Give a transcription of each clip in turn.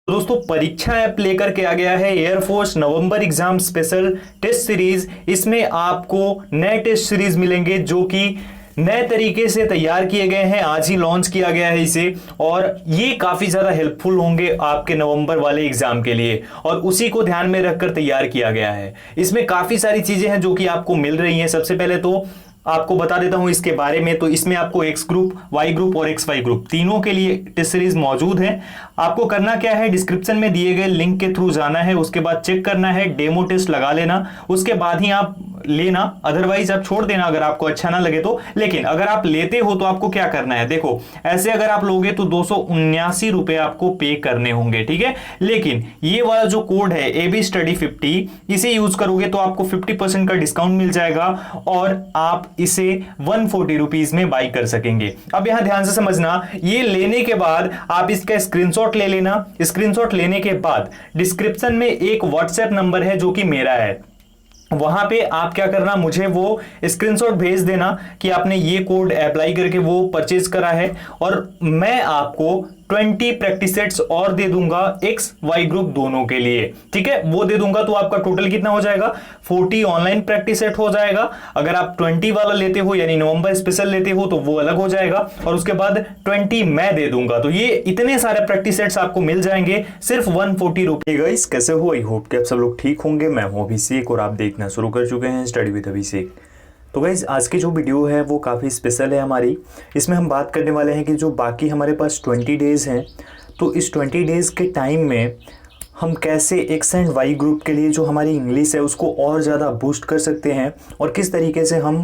दोस्तों परीक्षा ऐप लेकर के आ गया है एयरफोर्स नवंबर एग्जाम स्पेशल टेस्ट सीरीज। इसमें आपको नए टेस्ट सीरीज मिलेंगे जो कि नए तरीके से तैयार किए गए हैं। आज ही लॉन्च किया गया है इसे और ये काफी ज्यादा हेल्पफुल होंगे आपके नवंबर वाले एग्जाम के लिए और उसी को ध्यान में रखकर तैयार किया गया है। इसमें काफी सारी चीजें हैं जो कि आपको मिल रही हैं। सबसे पहले तो आपको बता देता हूं इसके बारे में। तो इसमें आपको एक्स ग्रुप, वाई ग्रुप और एक्स वाई ग्रुप तीनों के लिए टेस्ट सीरीज मौजूद है। आपको करना क्या है, डिस्क्रिप्शन में दिए गए लिंक के थ्रू जाना है, उसके बाद चेक करना है, डेमो टेस्ट लगा लेना, उसके बाद ही आप लेना। अदरवाइज आप छोड़ देना अगर आपको अच्छा ना लगे तो। लेकिन अगर आप लेते हो तो आपको क्या करना है, देखो ऐसे अगर आप लोगे तो 279 रुपए आपको पे करने होंगे, ठीक है। लेकिन ये वाला जो कोड है AB Study 50, इसे यूज करोगे तो आपको 50% का डिस्काउंट मिल जाएगा और आप इसे 140 रुपीज में बाई कर सकेंगे। अब यहां ध्यान से समझना, ये लेने के बाद आप इसका स्क्रीनशॉट ले लेना। स्क्रीनशॉट लेने के बाद डिस्क्रिप्शन में एक व्हाट्सएप नंबर है जो कि मेरा है, वहां पे आप क्या करना, मुझे वो स्क्रीनशॉट भेज देना कि आपने ये कोड अप्लाई करके वो परचेज करा है और मैं आपको 20 प्रैक्टिस सेट्स और दे दूंगा एक्स वाई ग्रुप दोनों के लिए, ठीक है। वो दे दूंगा तो आपका टोटल कितना हो जाएगा, 40 ऑनलाइन प्रैक्टिस सेट हो जाएगा। अगर आप 20 वाला लेते हो यानी नवंबर स्पेशल लेते हो तो वो अलग हो जाएगा और उसके बाद 20 मैं दे दूंगा। तो ये इतने सारे प्रैक्टिस सेट्स आपको मिल जाएंगे सिर्फ 140 रुपए। गाइस कैसे हो, आई होप कि आप सब लोग ठीक होंगे। मैं हूं अभिषेक और आप देखना शुरू कर चुके हैं स्टडी विद अभिषेक। तो गाइज आज की जो वीडियो है वो काफ़ी स्पेशल है हमारी। इसमें हम बात करने वाले हैं कि जो बाकी हमारे पास 20 डेज़ हैं, तो इस 20 डेज़ के टाइम में हम कैसे एक्स एंड वाई ग्रुप के लिए जो हमारी इंग्लिश है उसको और ज़्यादा बूस्ट कर सकते हैं और किस तरीके से हम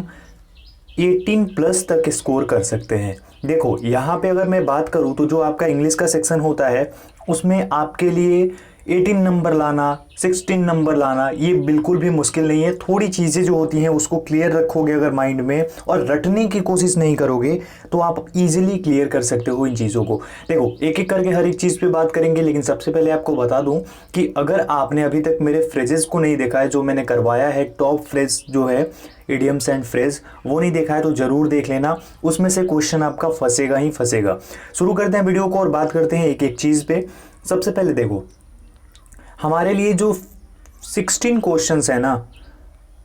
18+ तक स्कोर कर सकते हैं। देखो यहाँ पे अगर मैं बात करूँ तो जो आपका इंग्लिश का सेक्शन होता है उसमें आपके लिए 18 नंबर लाना, 16 नंबर लाना ये बिल्कुल भी मुश्किल नहीं है। थोड़ी चीज़ें जो होती हैं उसको क्लियर रखोगे अगर माइंड में और रटने की कोशिश नहीं करोगे तो आप इजीली क्लियर कर सकते हो इन चीज़ों को। देखो एक एक करके हर एक चीज़ पे बात करेंगे, लेकिन सबसे पहले आपको बता दूं कि अगर आपने अभी तक मेरे फ्रेजेस को नहीं देखा है जो मैंने करवाया है, टॉप फ्रेज जो है इडियम्स एंड फ्रेज, वो नहीं देखा है तो ज़रूर देख लेना। उसमें से क्वेश्चन आपका फंसेगा ही फंसेगा। शुरू करते हैं वीडियो को और बात करते हैं एक एक चीज़ पे। सबसे पहले देखो हमारे लिए जो 16 क्वेश्चंस है ना,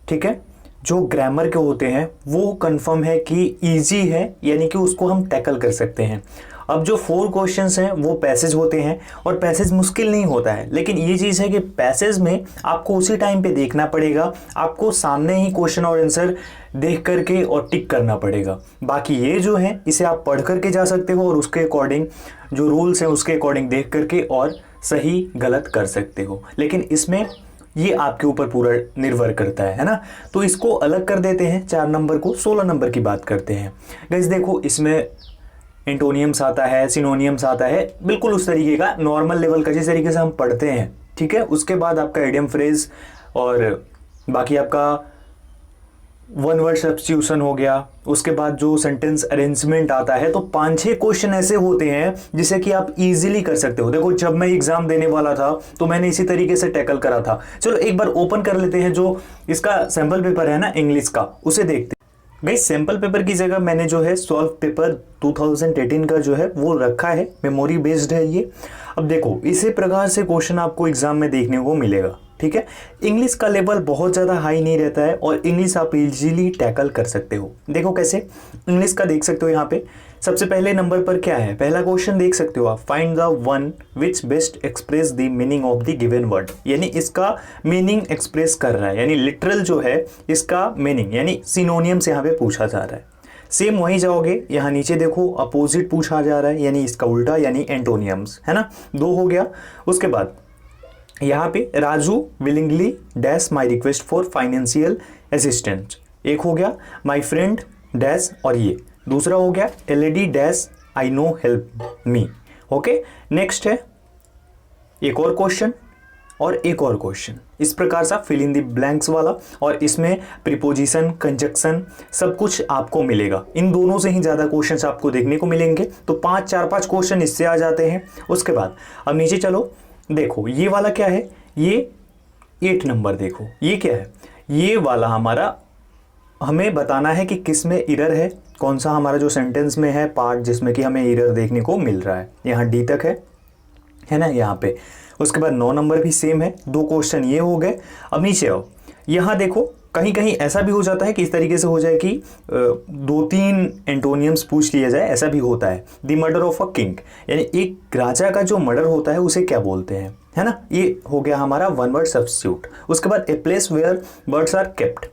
ठीक है, जो ग्रामर के होते हैं वो कंफर्म है कि इजी है, यानी कि उसको हम टैकल कर सकते हैं। अब जो 4 क्वेश्चंस हैं वो पैसेज होते हैं और पैसेज मुश्किल नहीं होता है, लेकिन ये चीज़ है कि पैसेज में आपको उसी टाइम पे देखना पड़ेगा, आपको सामने ही क्वेश्चन और आंसर देख करके और टिक करना पड़ेगा। बाकी ये जो है इसे आप पढ़ करके जा सकते हो और उसके अकॉर्डिंग जो रूल्स हैं उसके अकॉर्डिंग देख करके और सही गलत कर सकते हो, लेकिन इसमें ये आपके ऊपर पूरा निर्भर करता है ना। तो इसको अलग कर देते हैं, 4 नंबर को 16 नंबर की बात करते हैं। गाइस देखो इसमें एंटोनियम्स आता है, सिनोनियम्स आता है, बिल्कुल उस तरीके का नॉर्मल लेवल का जिस तरीके से हम पढ़ते हैं, ठीक है। उसके बाद आपका इडियम फ्रेज और बाकी आपका वन वर्ड सब्स्टिट्यूशन हो गया। उसके बाद जो सेंटेंस अरेंजमेंट आता है, तो 5-6 क्वेश्चन ऐसे होते हैं जिसे कि आप इजीली कर सकते हो। देखो जब मैं एग्जाम देने वाला था तो मैंने इसी तरीके से टैकल करा था। चलो एक बार ओपन कर लेते हैं, जो इसका सैंपल पेपर है ना इंग्लिश का, उसे देखते हैं। भाई सैंपल पेपर की जगह मैंने जो है सॉल्व पेपर 2018 का जो है वो रखा है, मेमोरी बेस्ड है ये। अब देखो इसी प्रकार से क्वेश्चन आपको एग्जाम में देखने को मिलेगा, ठीक है। इंग्लिश का लेवल बहुत ज़्यादा हाई नहीं रहता है और इंग्लिश आप इजीली टैकल कर सकते हो। देखो कैसे, इंग्लिश का देख सकते हो यहाँ पे सबसे पहले नंबर पर क्या है, पहला क्वेश्चन देख सकते हो आप, find the one which best express the meaning of the given word, यानी इसका मीनिंग एक्सप्रेस कर रहा है, यानी लिटरल जो है इसका मीनिंग, यानी सिनोनियम्स यहाँ पे पूछा जा रहा है। सेम वहीं जाओगे, यहाँ नीचे देखो अपोजिट पूछा जा रहा है, यानी इसका उल्टा, यानी एंटोनियम्स, है ना। 2 हो गया। उसके बाद यहाँ पे Raju willingly dash my request for financial assistant, एक हो गया। माई फ्रेंड डैश, और ये दूसरा हो गया LED dash I know help me. Okay next है एक और क्वेश्चन और एक और क्वेश्चन, इस प्रकार सा फिल इन द ब्लैंक्स वाला, और इसमें प्रीपोजिशन कंजक्शन सब कुछ आपको मिलेगा। इन दोनों से ही ज़्यादा क्वेश्चंस आपको देखने को मिलेंगे। तो 4-5 क्वेश्चन इससे आ जाते हैं। उसके बाद अब नीचे चलो, देखो ये वाला क्या है, ये 8 नंबर, देखो ये क्या है, ये वाला हमारा हमें बताना है कि किस में एरर है, कौन सा हमारा जो सेंटेंस में है पार्ट जिसमें कि हमें एरर देखने को मिल रहा है। यहाँ डी तक है। है ना यहाँ पे। उसके बाद 9 नंबर भी सेम है, 2 क्वेश्चन ये हो गए। अब नीचे आओ, यहाँ देखो कहीं कहीं ऐसा भी हो जाता है कि इस तरीके से हो जाए कि 2-3 एंटोनियम्स पूछ लिया जाए, ऐसा भी होता है। The murder of a king, यानी एक राजा का जो मर्डर होता है उसे क्या बोलते हैं, है ना। ये हो गया हमारा वन वर्ड सब्स्टिट्यूट। उसके बाद a place where birds are kept,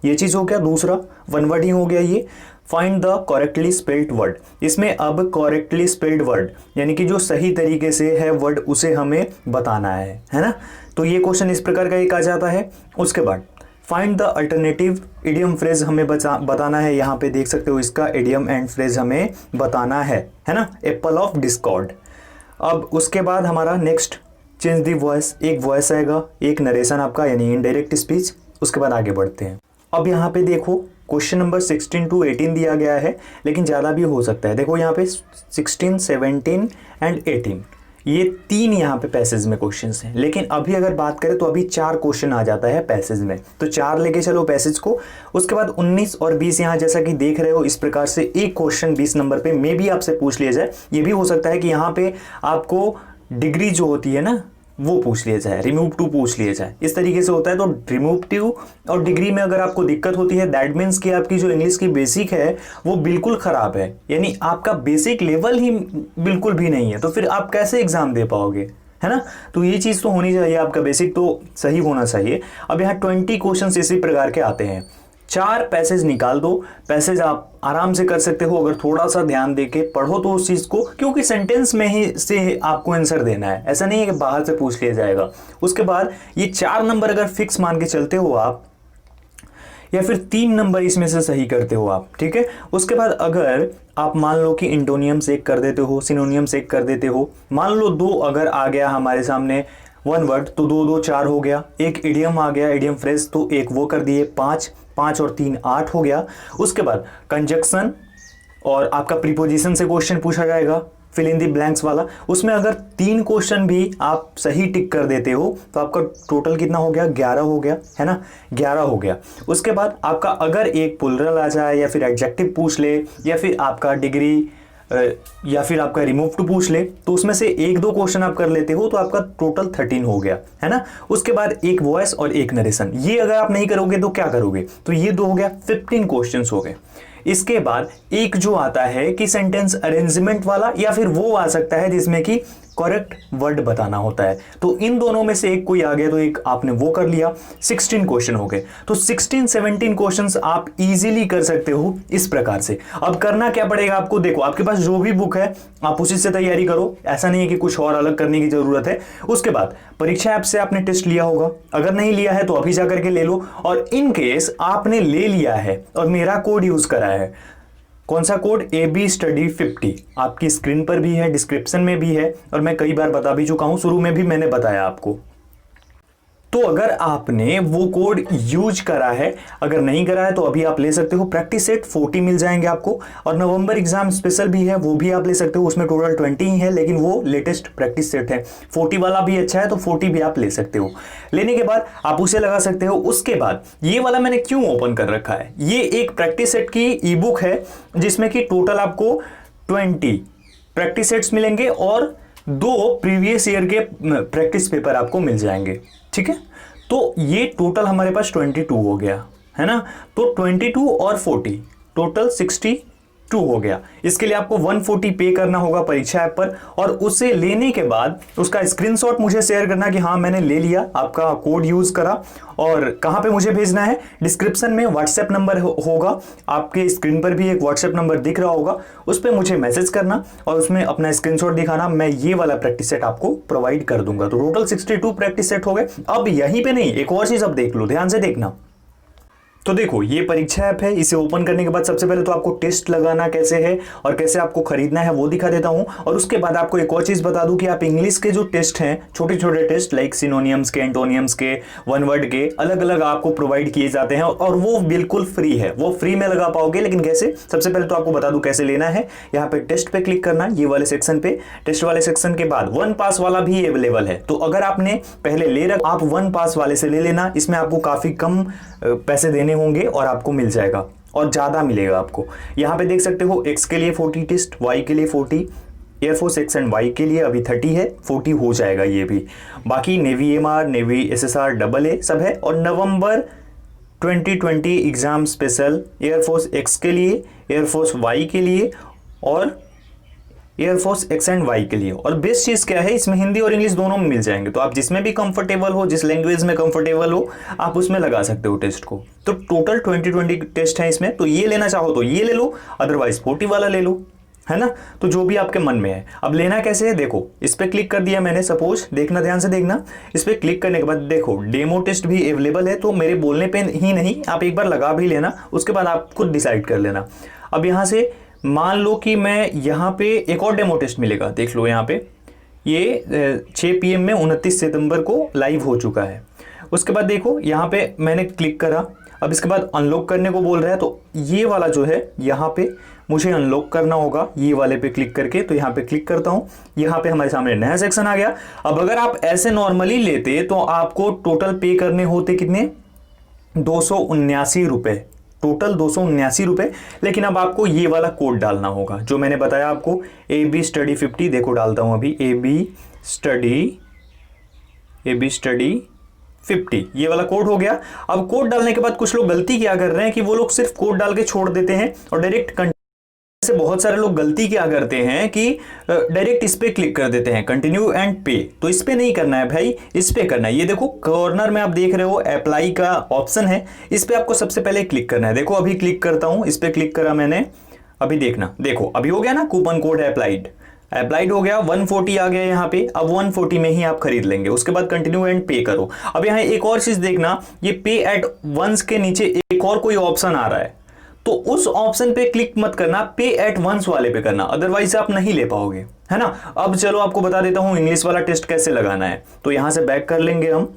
ये चीज़ हो गया, दूसरा वन वर्ड ही हो गया ये। Find the correctly spelled word, इसमें अब करेक्टली स्पेल्ड वर्ड यानी कि जो सही तरीके से है वर्ड उसे हमें बताना है ना। तो ये क्वेश्चन इस प्रकार का एक आ जाता है। उसके बाद find the alternative idiom phrase हमें बताना है, यहाँ पे देख सकते हो इसका इडियम एंड फ्रेज हमें बताना है ना। Apple of Discord. अब उसके बाद हमारा नेक्स्ट चेंज दी वॉइस, एक वॉइस आएगा, एक नरेशन आपका यानी इनडायरेक्ट स्पीच। उसके बाद आगे बढ़ते हैं। अब यहाँ पे देखो क्वेश्चन नंबर 16 to 18 दिया गया है, लेकिन ज़्यादा भी हो सकता है। देखो यहाँ पे 16, 17 एंड 18 ये 3 यहाँ पे पैसेज में क्वेश्चंस हैं, लेकिन अभी अगर बात करें तो अभी 4 क्वेश्चन आ जाता है पैसेज में, तो 4 लेके चलो पैसेज को। उसके बाद 19 और 20 यहाँ जैसा कि देख रहे हो इस प्रकार से एक क्वेश्चन 20 नंबर पे मे भी आपसे पूछ लिया जाए। ये भी हो सकता है कि यहाँ पे आपको डिग्री जो होती है ना वो पूछ लिया जाए, रिमूव टू पूछ लिया जाए, इस तरीके से होता है। तो रिमूव टू और डिग्री में अगर आपको दिक्कत होती है दैट मीन्स कि आपकी जो इंग्लिश की बेसिक है वो बिल्कुल ख़राब है, यानी आपका बेसिक लेवल ही बिल्कुल भी नहीं है, तो फिर आप कैसे एग्ज़ाम दे पाओगे, है ना। तो ये चीज़ तो होनी चाहिए, आपका बेसिक तो सही होना चाहिए। अब यहाँ 20 क्वेश्चन इसी प्रकार के आते हैं। 4 पैसेज निकाल दो, पैसेज आप आराम से कर सकते हो अगर थोड़ा सा ध्यान देके पढ़ो तो उस चीज़ को, क्योंकि सेंटेंस में ही से आपको आंसर देना है, ऐसा नहीं है कि बाहर से पूछ लिया जाएगा। उसके बाद ये 4 नंबर अगर फिक्स मान के चलते हो आप, या फिर 3 नंबर इसमें से सही करते हो आप, ठीक है। उसके बाद अगर आप मान लो कि इंटोनियम्स एक कर देते हो, सिनोनियम्स एक कर देते हो, मान लो 2 अगर आ गया हमारे सामने वन वर्ड तो 2 2 4 हो गया। एक इडियम आ गया, इडियम फ्रेज, तो एक वो कर दिए 5 5 और 3 8 हो गया। उसके बाद कंजक्शन और आपका प्रीपोजिशन से क्वेश्चन पूछा जाएगा, फिल इन दी ब्लैंक्स वाला, उसमें अगर 3 क्वेश्चन भी आप सही टिक कर देते हो तो आपका टोटल कितना हो गया, 11 हो गया, है ना, 11 हो गया। उसके बाद आपका अगर एक प्लुरल आ जाए या फिर एडजेक्टिव पूछ ले या फिर आपका डिग्री या फिर आपका रिमूव टू पूछ ले तो उसमें से 1-2 क्वेश्चन आप कर लेते हो तो आपका टोटल 13 हो गया, है ना। उसके बाद एक वॉइस और एक नरेशन, ये अगर आप नहीं करोगे तो क्या करोगे, तो ये 2 हो गया, 15 क्वेश्चंस हो गए। इसके बाद एक जो आता है कि सेंटेंस अरेंजमेंट वाला, या फिर वो आ सकता है जिसमें कि करेक्ट वर्ड बताना होता है, तो इन दोनों में से एक कोई आ गया तो एक आपने वो कर लिया, 16 क्वेश्चन हो गए। तो 16-17 क्वेश्चंस आप इजीली कर सकते हो इस प्रकार से। अब करना क्या पड़ेगा आपको, देखो आपके पास जो भी बुक है आप उसी से तैयारी करो, ऐसा नहीं है कि कुछ और अलग करने की जरूरत है। उसके बाद परीक्षा ऐप से आपने टेस्ट लिया होगा, अगर नहीं लिया है तो अभी जाकर के ले लो, और इन केस आपने ले लिया है और मेरा कोड यूज करा है, कौन सा कोड, AB Study 50, आपकी स्क्रीन पर भी है, डिस्क्रिप्शन में भी है, और मैं कई बार बता भी चुका हूं, शुरू में भी मैंने बताया आपको। तो अगर आपने वो कोड यूज करा है, अगर नहीं करा है तो अभी आप ले सकते हो। प्रैक्टिस सेट 40 मिल जाएंगे आपको, और नवंबर एग्जाम स्पेशल भी है वो भी आप ले सकते हो, उसमें टोटल 20 ही है, लेकिन वो लेटेस्ट प्रैक्टिस सेट है। 40 वाला भी अच्छा है तो 40 भी आप ले सकते हो। लेने के बाद आप उसे लगा सकते हो। उसके बाद ये वाला मैंने क्यों ओपन कर रखा है, ये एक प्रैक्टिस सेट की ई बुक है जिसमें कि टोटल आपको 20 प्रैक्टिस सेट्स मिलेंगे और 2 प्रीवियस ईयर के प्रैक्टिस पेपर आपको मिल जाएंगे, ठीक है। तो ये टोटल हमारे पास 22 हो गया, है ना। तो 22 और 40 टोटल 62 हो गया। इसके लिए आपको 140 पे करना होगा परीक्षा ऐप पर, और उसे लेने के बाद उसका स्क्रीनशॉट मुझे शेयर करना कि हाँ मैंने ले लिया, आपका कोड यूज करा। और कहाँ पे मुझे भेजना है, डिस्क्रिप्शन में व्हाट्सएप नंबर होगा, आपके स्क्रीन पर भी एक व्हाट्सएप नंबर दिख रहा होगा, उस पर मुझे मैसेज करना और उसमें अपना स्क्रीनशॉट दिखाना, मैं ये वाला प्रैक्टिस सेट आपको प्रोवाइड कर दूंगा। तो टोटल 62 प्रैक्टिस सेट हो गए। अब यहीं पे नहीं, एक और चीज अब देख लो, ध्यान से देखना। तो देखो ये परीक्षा ऐप है, इसे ओपन करने के बाद सबसे पहले तो आपको टेस्ट लगाना कैसे है और कैसे आपको खरीदना है वो दिखा देता हूं। और उसके बाद आपको एक और चीज बता दूं कि आप इंग्लिश के जो टेस्ट हैं, छोटे छोटे टेस्ट लाइक सिनोनियम्स के, एंटोनियम्स के, वन वर्ड के, अलग अलग आपको प्रोवाइड किए जाते हैं और वो बिल्कुल फ्री है, वो फ्री में लगा पाओगे। लेकिन कैसे, सबसे पहले तो आपको बता दूं कैसे लेना है। यहाँ पे टेस्ट पे क्लिक करना, ये वाले सेक्शन पे, टेस्ट वाले सेक्शन के बाद 1 पास वाला भी अवेलेबल है। तो अगर आपने पहले ले रखा, आप 1 पास वाले से ले लेना, इसमें आपको काफी कम पैसे देने होंगे और आपको मिल जाएगा और ज्यादा मिलेगा आपको। यहां पे देख सकते हो x के लिए 40 टेस्ट, y के लिए 40, एयरफोर्स एक्स एंड वाई के लिए अभी 30 है, 40 हो जाएगा ये भी। बाकी navy MR, navy SSR double A सब है। और नवंबर 2020 एग्जाम स्पेशल एयरफोर्स एक्स के लिए, एयरफोर्स वाई के लिए और एयरफोर्स एक्स एंड वाई के लिए। और बेस्ट चीज़ क्या है, इसमें हिंदी और इंग्लिश दोनों में मिल जाएंगे, तो आप जिसमें भी कंफर्टेबल हो, जिस लैंग्वेज में कंफर्टेबल हो, आप उसमें लगा सकते हो टेस्ट को। तो टोटल 20 टेस्ट हैं इसमें, तो ये लेना चाहो तो ये ले लो, अदरवाइज 40 वाला ले लो, है ना। तो जो भी आपके मन में है। अब लेना कैसे है, देखो इस पर क्लिक कर दिया मैंने, सपोज देखना, ध्यान से देखना। इस पर क्लिक करने के बाद देखो डेमो टेस्ट भी अवेलेबल है, तो मेरे बोलने पे ही नहीं, आप एक बार लगा भी लेना, उसके बाद आप खुद डिसाइड कर लेना। अब यहाँ से मान लो कि मैं यहाँ पे एक और डेमो टेस्ट मिलेगा, देख लो यहाँ पे ये 6 PM में 29 सितंबर को लाइव हो चुका है। उसके बाद देखो यहाँ पे मैंने क्लिक करा, अब इसके बाद अनलॉक करने को बोल रहा है, तो ये वाला जो है यहाँ पे मुझे अनलॉक करना होगा, ये वाले पे क्लिक करके। तो यहाँ पे क्लिक करता हूँ, यहाँ पे हमारे सामने नया सेक्शन आ गया। अब अगर आप ऐसे नॉर्मली लेते तो आपको टोटल पे करने होते कितने, 279 रुपये, टोटल 279 रुपये। लेकिन अब आपको ये वाला कोड डालना होगा जो मैंने बताया आपको, AB स्टडी 50। देखो डालता हूँ अभी, AB स्टडी 50, ये वाला कोड हो गया। अब कोड डालने के बाद कुछ लोग गलती क्या कर रहे हैं कि वो लोग सिर्फ कोड डाल के छोड़ देते हैं और डायरेक्ट से बहुत सारे लोग गलती क्या करते हैं कि डायरेक्ट इस पे क्लिक कर देते हैं, कंटिन्यू एंड पे। तो इस पे नहीं करना है भाई, इस पे करना है। ये देखो कॉर्नर में आप देख रहे हो अप्लाई का ऑप्शन है, इस पे आपको सबसे पहले क्लिक करना है। देखो अभी क्लिक करता हूं, इस पे क्लिक करा मैंने, अभी देखना, देखो अभी हो गया ना, कूपन कोड अप्लाइड हो गया, 140 आ गया यहाँ पे। अब 140 में ही आप खरीद लेंगे, उसके बाद कंटिन्यू एंड पे करो। अब यहाँ एक और चीज देखना, ये पे एट वंस के नीचे एक और कोई ऑप्शन आ रहा है, तो उस ऑप्शन पे क्लिक मत करना, पे एट वंस वाले पे करना, अदरवाइज आप नहीं ले पाओगे, है ना। अब चलो आपको बता देता हूं इंग्लिश वाला टेस्ट कैसे लगाना है। तो यहां से बैक कर लेंगे हम,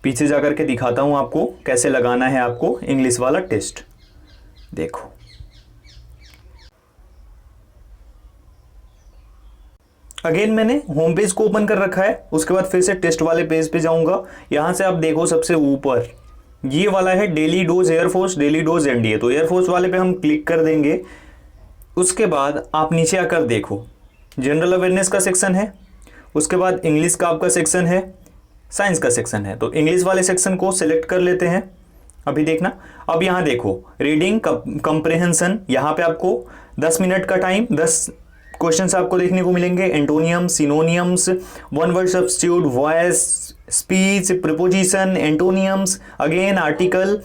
पीछे जाकर के दिखाता हूं आपको कैसे लगाना है आपको इंग्लिश वाला टेस्ट। देखो अगेन मैंने होम पेज को ओपन कर रखा है, उसके बाद फिर से टेस्ट वाले पेज पे जाऊंगा। यहां से आप देखो सबसे ऊपर ये वाला है daily dose air force, daily dose NDA. तो एयरफोर्स वाले पे हम क्लिक कर देंगे। उसके बाद आप नीचे आकर देखो जनरल अवेयरनेस का सेक्शन है, उसके बाद इंग्लिश का आपका सेक्शन है, साइंस का सेक्शन है। तो इंग्लिश वाले सेक्शन को सिलेक्ट कर लेते हैं, अभी देखना। अब यहाँ देखो रीडिंग कंप्रेहेंशन, यहाँ पे आपको 10 मिनट का टाइम, 10 क्वेश्चंस आपको देखने को मिलेंगे। Antonym, synonyms, one word substitute, voice, speech, preposition, antonyms, again article,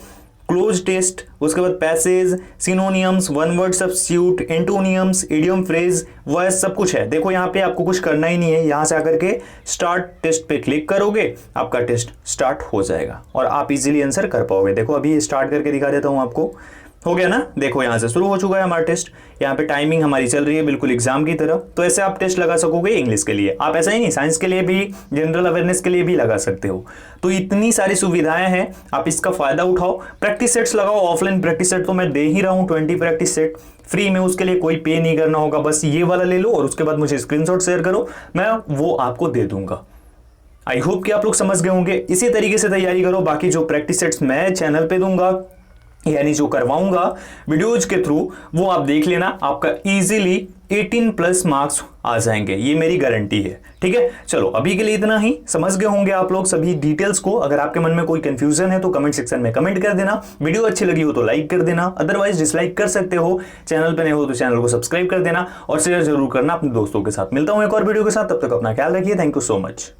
cloze test, उसके बाद passage, synonyms, one word substitute, antonyms, idiom phrase, voice, सब कुछ है। देखो यहाँ पे आपको कुछ करना ही नहीं है, यहाँ से आकर के स्टार्ट टेस्ट पे क्लिक करोगे, आपका टेस्ट स्टार्ट हो जाएगा और आप इजीली आंसर कर पाओगे। देखो अभी स्टार्ट करके दिखा देता हूँ आपको, हो गया ना। देखो यहाँ से शुरू हो चुका है हमारा टेस्ट, यहाँ पे टाइमिंग हमारी चल रही है बिल्कुल एग्जाम की तरह। तो ऐसे आप टेस्ट लगा सकोगे इंग्लिश के लिए, आप ऐसा ही नहीं साइंस के लिए भी, जनरल अवेयरनेस के लिए भी लगा सकते हो। तो इतनी सारी सुविधाएं हैं, आप इसका फायदा उठाओ। प्रैक्टिस सेट्स लगाओ, ऑफलाइन प्रैक्टिस सेट तो मैं दे ही रहा हूँ 20 प्रैक्टिस सेट फ्री में, उसके लिए कोई पे नहीं करना होगा। बस ये वाला ले लो और उसके बाद मुझे स्क्रीनशॉट शेयर करो, मैं वो आपको दे दूंगा। आई होप कि आप लोग समझ गए होंगे। इसी तरीके से तैयारी करो। बाकी जो प्रैक्टिस सेट्स मैं चैनल पे दूंगा, यानी जो करवाऊंगा वीडियोज के थ्रू, वो आप देख लेना, आपका इजीली 18+ मार्क्स आ जाएंगे, ये मेरी गारंटी है। ठीक है, चलो अभी के लिए इतना ही। समझ गए होंगे आप लोग सभी डिटेल्स को। अगर आपके मन में कोई कंफ्यूजन है तो कमेंट सेक्शन में कमेंट कर देना। वीडियो अच्छी लगी हो तो लाइक कर देना, अदरवाइज डिसलाइक कर सकते हो। चैनल पे नए हो तो चैनल को सब्सक्राइब कर देना और शेयर जरूर करना अपने दोस्तों के साथ। मिलता हूं एक और वीडियो के साथ, तब तक अपना ख्याल रखिए। Thank you so much.